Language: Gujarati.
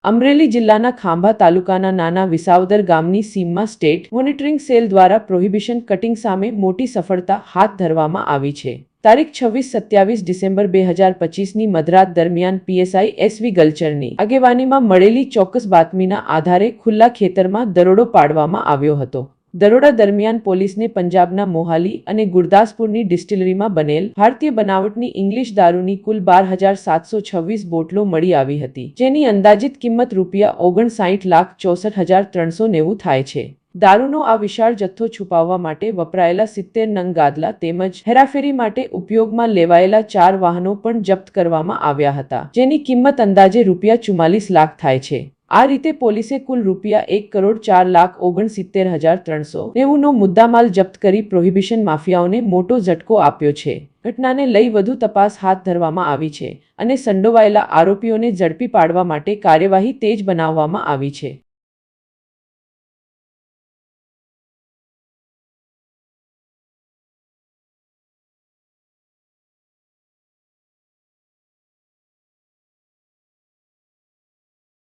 અમરેલી જિલ્લાના ખાંભા તાલુકાના નાના વિસાવદર ગામની સીમમાં સ્ટેટ મોનિટરિંગ સેલ દ્વારા પ્રોહિબિશન કટિંગ સામે મોટી સફળતા હાથ ધરવામાં આવી છે। તારીખ 26-27 ડિસેમ્બર 2025ની મધરાત દરમિયાન પીએસઆઈ એસવી ગલચરની આગેવાનીમાં મળેલી ચોક્કસ બાતમીના આધારે ખુલ્લા ખેતરમાં દરોડો પાડવામાં આવ્યો હતો। દરોડા દરમિયાન પોલીસને પંજાબના મોહાલી અને ગુરદાસપુરની ડિસ્ટિલરીમાં બનેલ ભારતીય બનાવટની ઇંગ્લિશ દારૂની કુલ 12,726 બોટલો મળી આવી હતી, જેની અંદાજિત કિંમત ₹59,64,390 થાય છે। દારૂનો આ વિશાળ જથ્થો છુપાવવા માટે વપરાયેલા 70 નંગ ગાદલા તેમજ હેરાફેરી માટે ઉપયોગમાં લેવાયેલા 4 વાહનો પણ જપ્ત કરવામાં આવ્યા હતા, જેની કિંમત અંદાજે ₹44 લાખ થાય છે। આ રીતે પોલીસે કુલ ₹1,04,69,390 નો મુદ્દામાલ જપ્ત કરી પ્રોહિબિશન માફિયાઓને મોટો ઝટકો આપ્યો છે। ઘટનાને લઈ વધુ તપાસ હાથ ધરવામાં આવી છે અને સંડોવાયેલા આરોપીઓને ઝડપી પાડવા માટે કાર્યવાહી તેજ બનાવવામાં આવી છે।